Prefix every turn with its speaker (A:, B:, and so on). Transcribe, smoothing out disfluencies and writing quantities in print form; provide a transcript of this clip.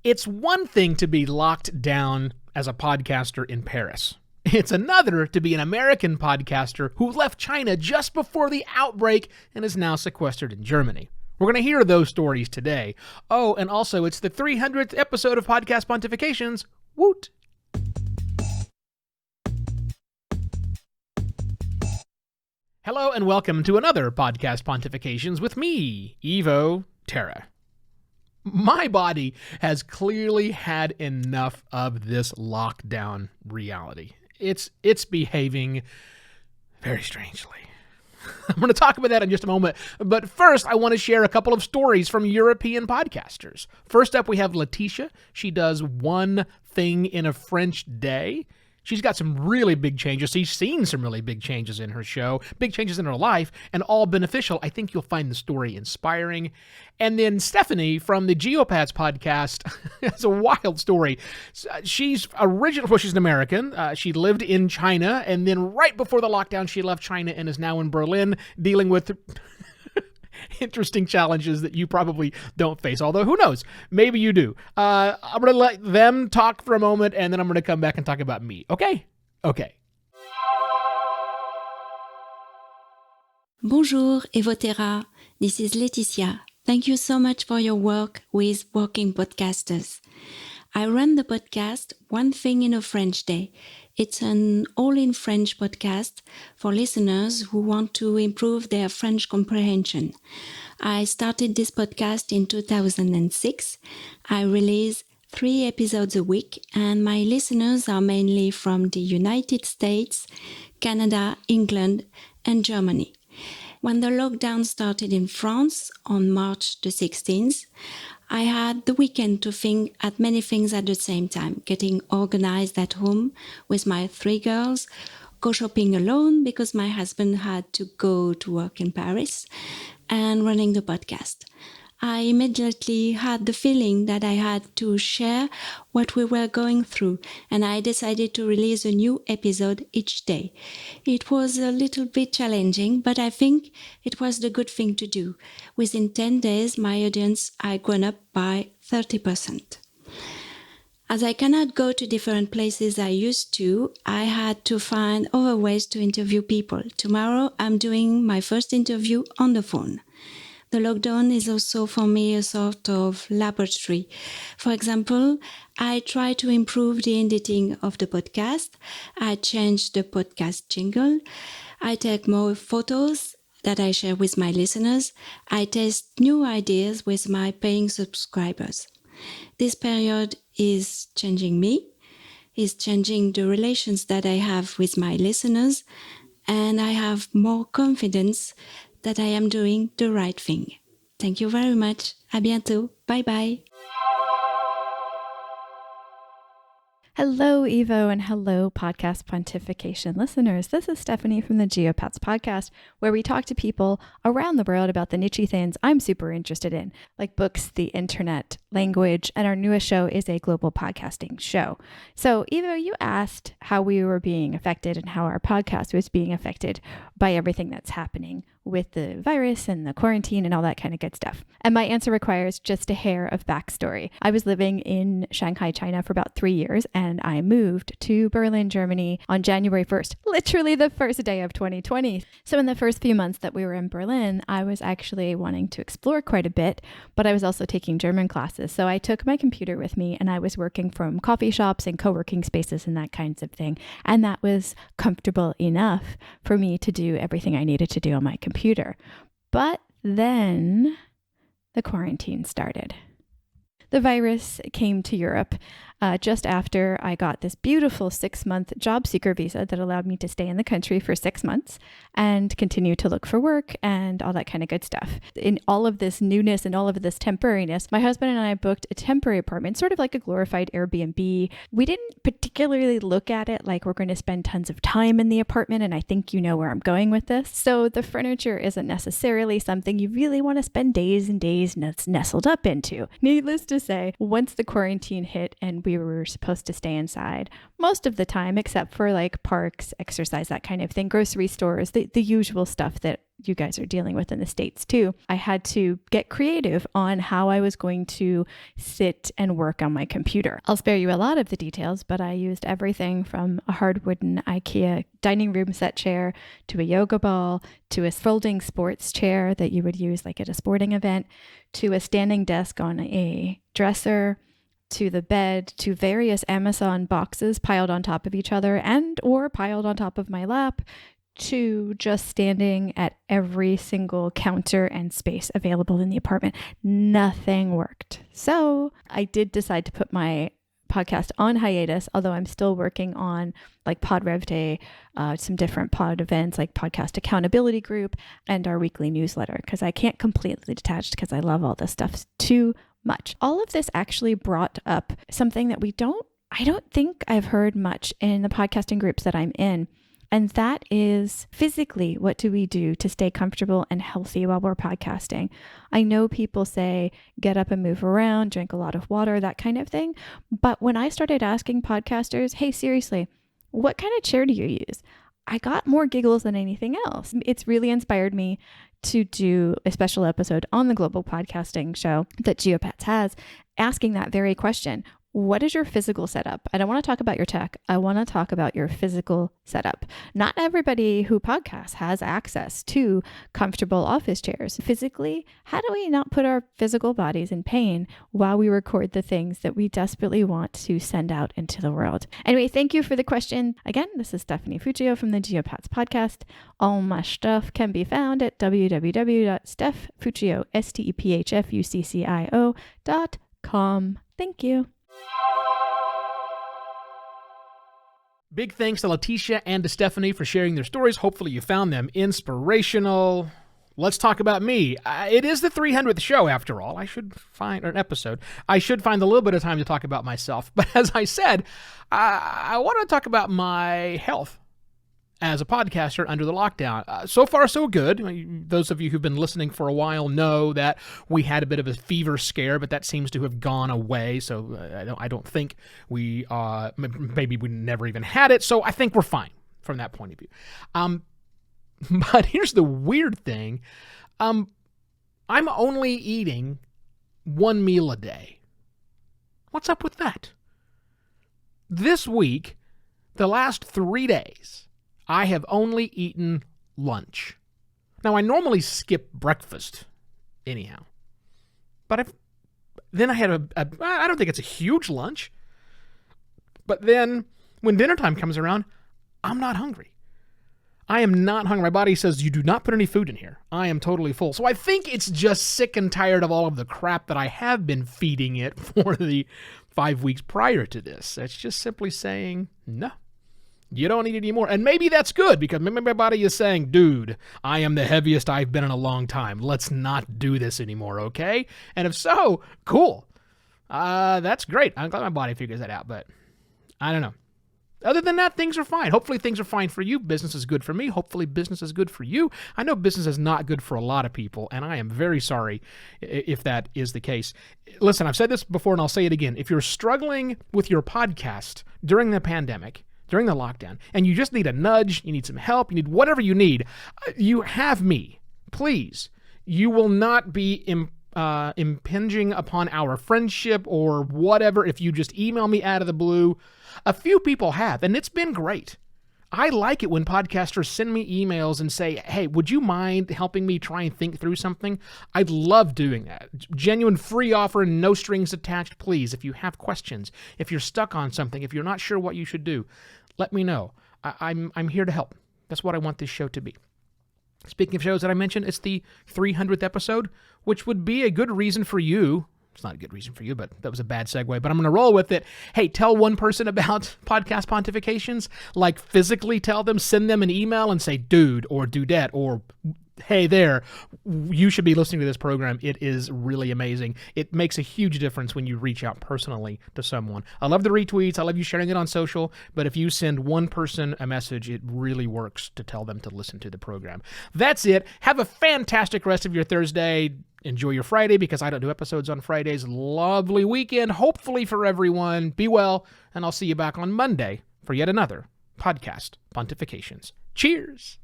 A: It's one thing to be locked down as a podcaster in Paris. It's another to be an American podcaster who left China just before the outbreak and is now sequestered in Germany. We're going to hear those stories today. Oh, and also it's the 300th episode of Podcast Pontifications. Woot! Hello and welcome to another Podcast Pontifications with me, Evo Terra. My body has clearly had enough of this lockdown reality. It's behaving very strangely. I'm going to talk about that in just a moment, but first I want to share a couple of stories from European podcasters. First up, we have Laetitia. She does one thing in a French day. She's got some really big changes. She's seen some really big changes in her show, big changes in her life, and all beneficial. I think you'll find the story inspiring. And then from the Geopats podcast has a wild story. She's an American. She lived in China, and then right before the lockdown, she left China and is now in Berlin dealing with interesting challenges that you probably don't face, although who knows, maybe you do. I'm going to let them talk for a moment, and then I'm going to come back and talk about me. Okay.
B: Bonjour, Evotera. This is Laetitia. Thank you so much for your work with Working Podcasters. I run the podcast One Thing in a French Day. It's an all-in-French podcast for listeners who want to improve their French comprehension. I started this podcast in 2006. I release 3 episodes a week, and my listeners are mainly from the United States, Canada, England, and Germany. When the lockdown started in France on March the 16th, I had the weekend to think at many things at the same time, getting organized at home with my 3 girls, go shopping alone because my husband had to go to work in Paris, and running the podcast. I immediately had the feeling that I had to share what we were going through, and I decided to release a new episode each day. It was a little bit challenging, but I think it was the good thing to do. Within 10 days, my audience had grown up by 30%. As I cannot go to different places I used to, I had to find other ways to interview people. Tomorrow, I'm doing my first interview on the phone. The lockdown is also for me a sort of laboratory. For example, I try to improve the editing of the podcast. I change the podcast jingle. I take more photos that I share with my listeners. I test new ideas with my paying subscribers. This period is changing me, is changing the relations that I have with my listeners, and I have more confidence that I am doing the right thing. Thank you very much. À bientôt. Bye bye.
C: Hello, Evo, and hello, Podcast Pontification listeners. This is Stephanie from the Geopats podcast, where we talk to people around the world about the niche things I'm super interested in, like books, the internet, language, and our newest show is a global podcasting show. So, Evo, you asked how we were being affected and how our podcast was being affected by everything that's happening with the virus and the quarantine and all that kind of good stuff. And my answer requires just a hair of backstory. I was living in Shanghai, China for about 3 years, and I moved to Berlin, Germany on January 1st, literally the first day of 2020. So in the first few months that we were in Berlin, I was actually wanting to explore quite a bit, but I was also taking German classes. So I took my computer with me and I was working from coffee shops and co-working spaces and that kinds of thing. And that was comfortable enough for me to do everything I needed to do on my computer. But then the quarantine started. The virus came to Europe just after I got this beautiful 6-month job seeker visa that allowed me to stay in the country for 6 months and continue to look for work and all that kind of good stuff. In all of this newness and all of this temporariness, my husband and I booked a temporary apartment, sort of like a glorified Airbnb. We didn't particularly look at it like we're going to spend tons of time in the apartment, and I think you know where I'm going with this. So the furniture isn't necessarily something you really want to spend days and days nestled up into. Needless to say, once the quarantine hit and we we were supposed to stay inside most of the time, except for like parks, exercise, that kind of thing, grocery stores, the usual stuff that you guys are dealing with in the States too. I had to get creative on how I was going to sit and work on my computer. I'll spare you a lot of the details, but I used everything from a hard wooden IKEA dining room set chair to a yoga ball to a folding sports chair that you would use like at a sporting event to a standing desk on a dresser to the bed to various Amazon boxes piled on top of each other and or piled on top of my lap to just standing at every single counter and space available in the apartment. Nothing worked. So I did decide to put my podcast on hiatus, although I'm still working on like Pod Rev Day, some different pod events like Podcast Accountability Group and our weekly newsletter, because I can't completely detach because I love all this stuff too much. All of this actually brought up something that I don't think I've heard much in the podcasting groups that I'm in. And that is physically, what do we do to stay comfortable and healthy while we're podcasting? I know people say get up and move around, drink a lot of water, that kind of thing. But when I started asking podcasters, hey, seriously, what kind of chair do you use? I got more giggles than anything else. It's really inspired me to do a special episode on the Global Podcasting Show that Geopats has, asking that very question. What is your physical setup? I don't want to talk about your tech. I want to talk about your physical setup. Not everybody who podcasts has access to comfortable office chairs. Physically, how do we not put our physical bodies in pain while we record the things that we desperately want to send out into the world? Anyway, thank you for the question. Again, this is Stephanie Fuccio from the Geopats podcast. All my stuff can be found at www.stephfuccio.com. Thank you.
A: Big thanks to Laetitia and to Stephanie for sharing their stories. Hopefully you found them inspirational. Let's talk about me. It is the 300th show, after all. I should find an episode. I should find a little bit of time to talk about myself. But as I said, I want to talk about my health as a podcaster under the lockdown. So far, so good. Those of you who've been listening for a while know that we had a bit of a fever scare, but that seems to have gone away. So I don't think maybe we never even had it. So I think we're fine from that point of view. But here's the weird thing. I'm only eating one meal a day. What's up with that? This week, the last 3 days, I have only eaten lunch. Now, I normally skip breakfast anyhow. But then I had I don't think it's a huge lunch. But then when dinner time comes around, I'm not hungry. I am not hungry. My body says, you do not put any food in here. I am totally full. So I think it's just sick and tired of all of the crap that I have been feeding it for the 5 weeks prior to this. It's just simply saying, no. You don't need it anymore. And maybe that's good because maybe my body is saying, dude, I am the heaviest I've been in a long time. Let's not do this anymore, okay? And if so, cool. That's great. I'm glad my body figures that out, but I don't know. Other than that, things are fine. Hopefully things are fine for you. Business is good for me. Hopefully business is good for you. I know business is not good for a lot of people, and I am very sorry if that is the case. Listen, I've said this before, and I'll say it again. If you're struggling with your podcast during the pandemic, during the lockdown, and you just need a nudge, you need some help, you need whatever you need, you have me. Please. You will not be impinging upon our friendship or whatever if you just email me out of the blue. A few people have, and it's been great. I like it when podcasters send me emails and say, hey, would you mind helping me try and think through something? I'd love doing that. Genuine free offer, no strings attached, please. If you have questions, if you're stuck on something, if you're not sure what you should do, let me know. I'm here to help. That's what I want this show to be. Speaking of shows that I mentioned, it's the 300th episode, which would be a good reason for you. It's not a good reason for you, but that was a bad segue, but I'm going to roll with it. Hey, tell one person about Podcast Pontifications, like physically tell them, send them an email and say, dude, or dudette, or hey there, you should be listening to this program. It is really amazing. It makes a huge difference when you reach out personally to someone. I love the retweets. I love you sharing it on social. But if you send one person a message, it really works to tell them to listen to the program. That's it. Have a fantastic rest of your Thursday. Enjoy your Friday, because I don't do episodes on Fridays. Lovely weekend, hopefully for everyone. Be well, and I'll see you back on Monday for yet another Podcast Pontifications. Cheers!